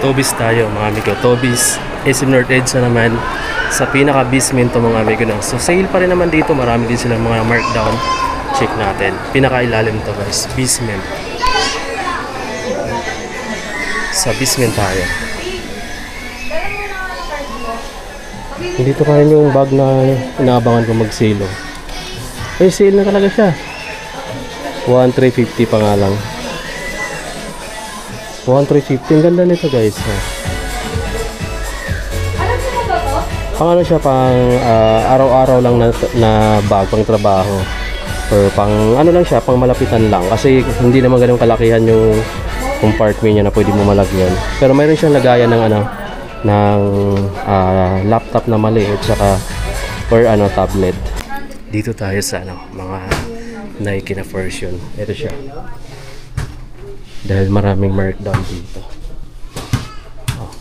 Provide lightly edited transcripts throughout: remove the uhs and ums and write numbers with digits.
Tobis tayo mga amigo. Tobis, SM North Edge naman. Sa pinaka-basement to mga amigo na. So sale pa rin naman dito. Marami din silang mga markdown. Check natin. Pinaka-ilalim to guys. Basement. Sa basement tayo. Hindi to kayo yung bag na inaabangan ko mag-sale. Ay, sale na talaga siya. 1,350 pa nga lang. 1,350. Ang ganda nito guys. Pang ano siya, pang araw-araw lang na bag, pang trabaho. Or pang ano lang siya, pang malapitan lang. Kasi hindi naman ganun kalakihan yung compartment niya na pwede mo malagyan. Pero mayroon siyang lagayan ng ano, ng laptop na maliit saka or ano, tablet. Dito tayo sa ano, mga Nike na version. Ito siya. Dahil maraming markdown dito. Oh.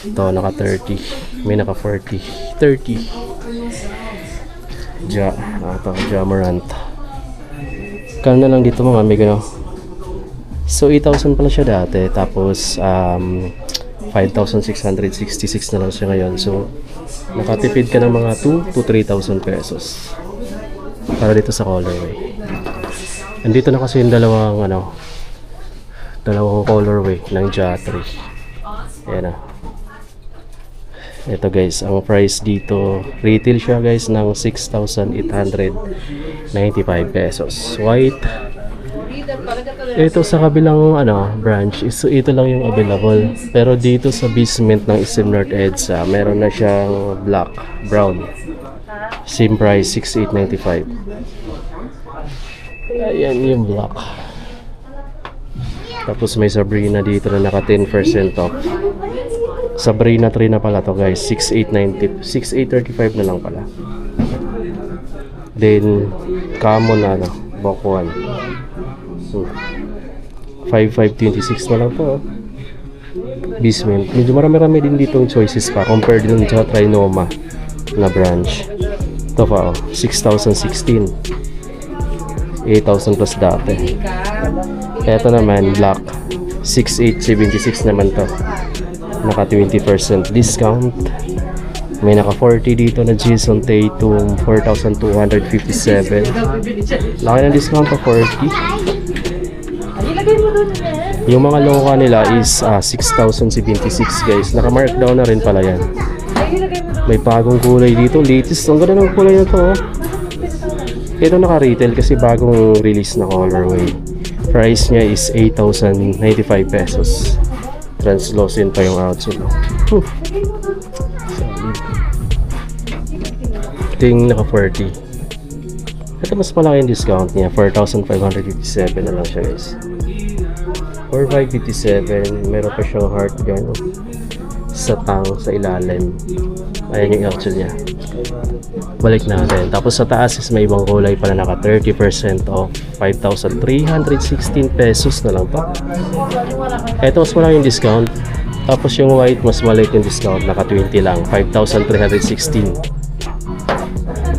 Ito naka 30, may naka 40, 30. Ito Jamorant. Kano na lang dito mga amigo, no? So 8,000 pala siya dati, tapos 5,666 na lang siya ngayon. So nakatipid ka ng mga 2 to 3,000 pesos para dito sa colorway. Andito na kasi yung dalawang colorway ng Ja 3. Ayan na. Ito guys, ang price dito, retail siya guys ng 6,895 pesos. White. Ito sa kabilang branch, ito lang yung available. Pero dito sa basement ng SM North Edge, meron na siyang black, brown. Same price, 6,895. Ayan yung black. Tapos may Sabrina dito na naka 10% off. Sabrina 3 na pala to guys, 6,890, 6,835 na lang pala. Then Camo na Bok 1, 5,526 na lang po. Basement, medyo marami-rami din ditong choices pa compared dun sa Trinoma na branch. Ito pa 6,016, 8,000 plus dati. Ito naman black, 6,876 naman to. Naka 20% discount. May naka 40 dito na Jason Tatum, 4,257. Laki ng discount pa, 40. Yung mga loka nila is 6,076 guys. Naka markdown na rin pala yan. May bagong kulay dito, latest. Ang ganda ng kulay na to. Ito naka retail kasi bagong release na colorway. Price niya is 8,095 pesos. Translucent pa yung outsole. Ito yung naka 40. Ito mas malaki yung discount niya, 4,557 na lang siya guys. 4,557. Meron pa siyang heart gun sa sa ilalim. Ayan yung outsole niya. Balik natin. Tapos sa taas is may ibang kulay pala, naka 30% off, 5,316 pesos na lang pa. Ito mas malaki yung discount. Tapos yung white mas maliit yung discount, naka 20 lang, 5,316.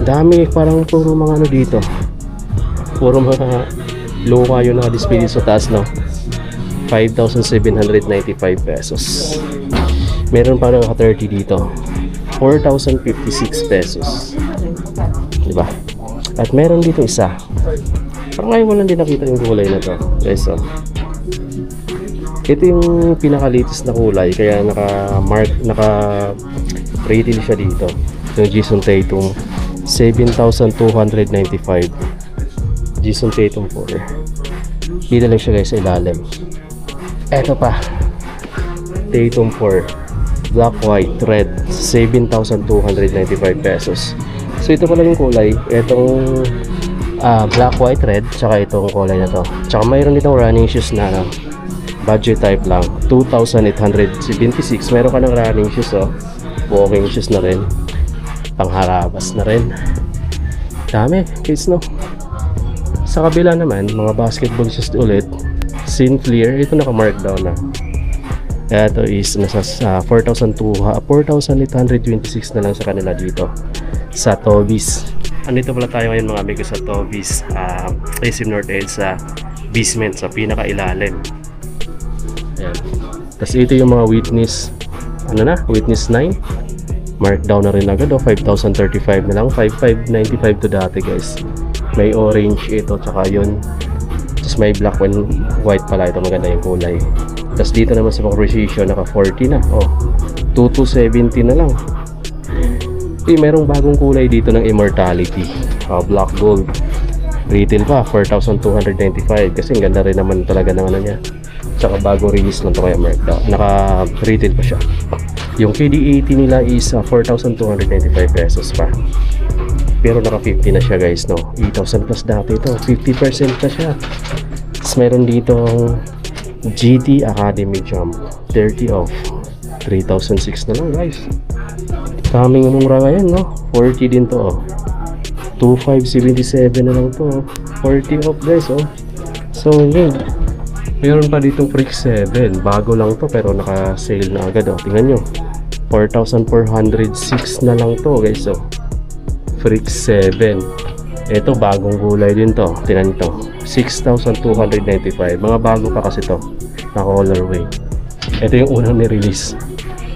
Dami, parang puro mga dito. Puro mga loka yung naka-display dito sa taas, no? 5,795 pesos. Meron pa naka 30 dito, 4,056 pesos. Diba? At meron dito isa. Parang ngayon mo lang din nakita yung kulay na to guys. So ito yung pinaka-latest na kulay, kaya naka-retail siya dito. Yung Jason Tatum, 7,295. Jason Tatum 4. Dito lang siya guys sa ilalim. Eto pa, Tatum 4, black, white, red, 7,295 pesos. So ito pala yung kulay. Itong black, white, red, tsaka itong kulay na to. Tsaka mayroon ditong running shoes na budget type lang, 2,876. Meron ka ng running shoes, walking shoes na rin, pangharabas na rin. Dami kids, no? Sa kabila naman, mga basketball shoes ulit, Sinclair. Ito naka markdown na. Ito is nasa 4,826 na lang sa kanila dito sa Tobis. Andito pala tayo ngayon mga amigo sa Tobis, SM North Edge, sa basement, sa pinaka ilalim. Tapos ito yung mga witness, ano na, witness 9. Markdown na rin agad, 5,035 na lang. 5,595 to dati guys. May orange ito, tsaka yun. Tapos may black and white pala. Ito maganda yung kulay. Tapos dito naman sa mga precision, naka 40 na. 2270 na lang. Merong bagong kulay dito ng immortality. Black gold. Retail pa, 4,295. Kasi ang ganda rin naman talaga ng ano niya. Tsaka bagong release lang to kaya markdown. Naka-retail pa siya. Yung KD80 nila is 4,295 pesos pa. Pero naka 50 na siya guys, no? 8,000 plus dati ito. 50% na siya. Tapos meron ditong GT Academy Jump 30 off. 3,006 na lang guys. Kaming mura ngayon, no? 40 din to, 2,577 na lang to, 40 off guys, So yun. Meron pa ditong Freak 7. Bago lang to pero naka-sale na agad, tingnan nyo. 4,406 na lang to guys, Freak 7. Ito bagong kulay din to. Tingnan to. 6,295. Mga bago pa kasi to. Na colorway. Ito yung unang ni-release.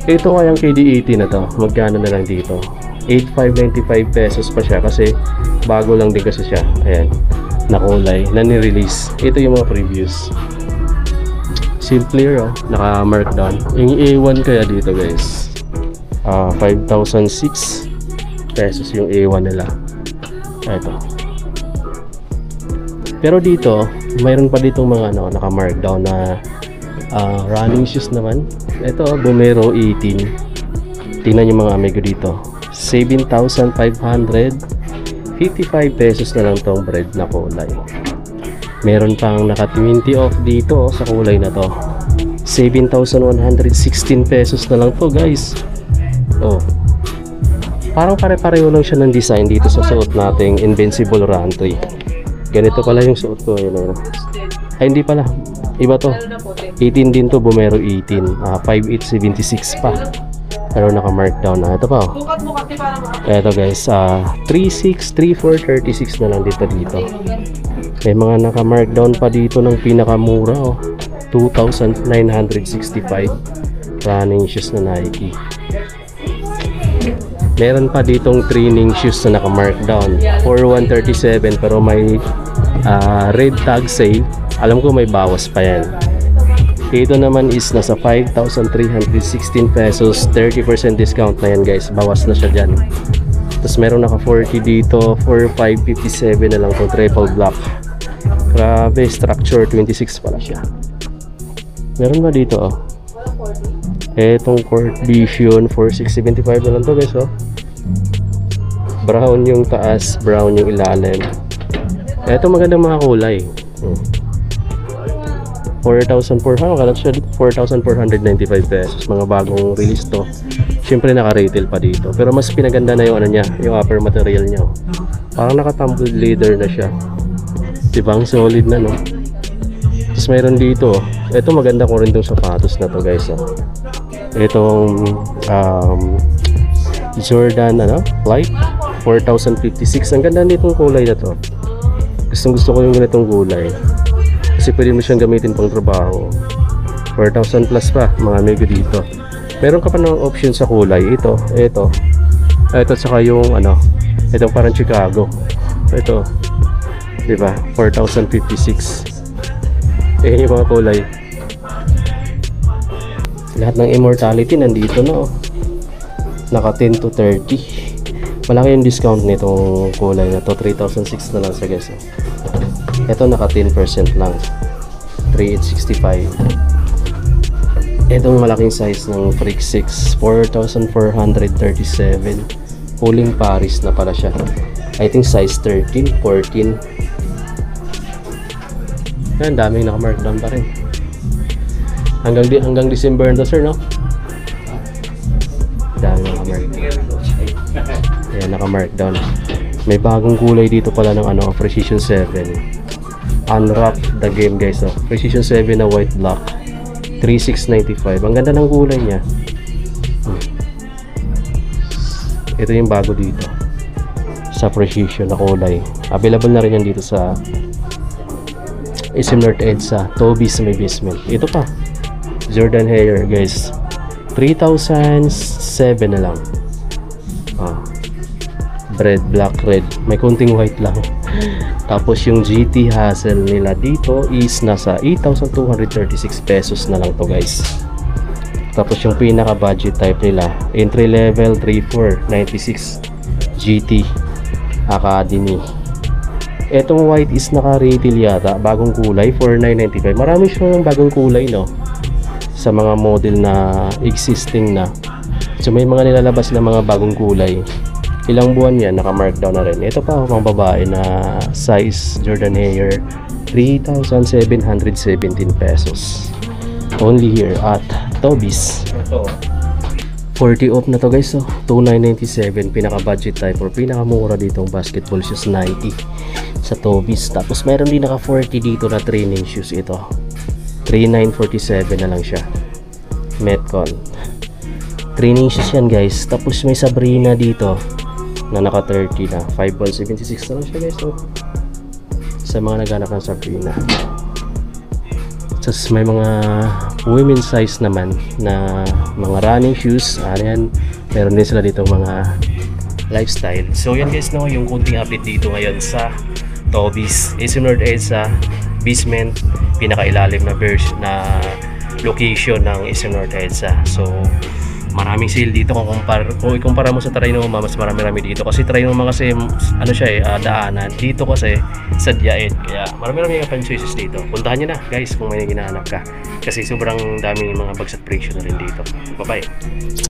Ito kayang KD80 na to. Magkano na lang dito? 8,595 pesos pa siya kasi bago lang din kasi siya. Ayan. Na kulay. Na ni-release. Ito yung mga previews. Simple, naka-markdown. Yung A1 kaya dito guys. 5,006 pesos yung A1 nila. Ito. Pero dito, mayroon pa ditong mga naka-markdown na running shoes naman. Ito, Bumero 18. Tingnan yung mga amigo dito. 7,555 pesos na lang tong bread na kulay. Meron pang naka 20 off dito sa kulay na to. 7,116 pesos na lang to guys. Parang pare-pareho lang siya ng design dito sa suot nating Invincible Run 3. Ganito pala yung suot ko. Ay hindi pala, iba to. 18 din to, Bumero 18. 5,876 pa. Pero naka-markdown na. Ito pa. Ito guys, 3,634.36 na lang dito. May mga naka-markdown pa dito ng pinakamura, 2,965 running shoes na Nike. Meron pa ditong training shoes na naka-markdown for 137 pero may red tag sale. Alam ko may bawas pa yan. Ito naman is nasa 5,316 pesos, 30% discount na yan guys. Bawas na siya dyan. Tapos meron naka 40 dito for 557 na lang itong triple black. Grabe, structure 26 pala siya. Meron ba dito etong Court Vision for 675 na lang to guys. Brown yung taas, brown yung ilalim. Eto magandang mga kulay. 4,495 pesos. Mga bagong release to. Siyempre naka-retail pa dito. Pero mas pinaganda na yung niya, yung upper material niya. Parang naka-tumbled leather na siya. Diba? Ang solid na, no? Tapos mayroon dito. Ito maganda ko rin tong sapatos na to guys. Itong Jordan Light 4,056. Ang ganda nitong kulay na to. Gusto ko yung ganitong kulay kasi pwede mo siyang gamitin pang trabaho. 4,000 plus pa mga amigo dito. Meron ka pa ng option sa kulay. Ito saka yung itong parang Chicago. Ito diba 4,056. Yung mga kulay. Lahat ng immortality nandito na naka 10 to 30. Malaki yung discount nitong kulay na to. 3,006 na lang sa guys. Ito naka 10% lang, 3,865. Itong malaking size ng Freak 6, 4,437. Pulling Paris na pala siya. I think size 13, 14. Yan, daming naka-markdown pa rin. Hanggang December na to, sir, no? Daming naka-markdown. Ayan, naka-markdown. May bagong kulay dito pala ng Precision 7. Unwrap the game guys. Precision 7 na white black. 3,695. Ang ganda ng kulay niya. Ito yung bago dito. Sa Precision na kulay. Available na rin yan dito sa SM North Edge sa Toby's may basement. Ito pa. Jordan Hair guys, 3,007 na lang. Red, black, red, may konting white lang. Tapos yung GT Hassel nila dito is nasa 8,236 pesos na lang to guys. Tapos yung pinaka budget type nila, entry level 3496 GT Academy. Etong white is naka-retail yata, bagong kulay, 4,995. Marami siyang bagong kulay no, sa mga model na existing na. So may mga nilalabas na mga bagong kulay. Ilang buwan yan, naka-markdown na rin. Ito pa pang babae na size Jordan Hair, 3,717 pesos. Only here at Toby's. 40 off na to guys, so 2,997, pinaka-budget type or pinaka-mura ditong basketball shoes, Nike sa Toby's. Tapos meron din naka 40 dito na training shoes, ito 3,947 na lang siya, Metcon training shoes yan guys. Tapos may Sabrina dito na naka 30 na, 5,176 na lang siya guys, so sa mga naghanap ng Sabrina. Tapos may mga women's size naman na mga running shoes, ayan, meron din sila dito mga lifestyle. So yan guys no, yung kunting update dito ngayon sa Toby's, North EDSA basement, pinakailalim na version na location ng North EDSA. So maraming sale dito kung ikumpara mo sa Trinoma, mas marami dito kasi Trinoma kasi ano siya daanan, dito kasi sadyain, kaya marami ka choices dito. Puntahan nyo na guys kung may hinahanap ka, kasi sobrang daming mga bags at presyo na rin dito. Bye bye.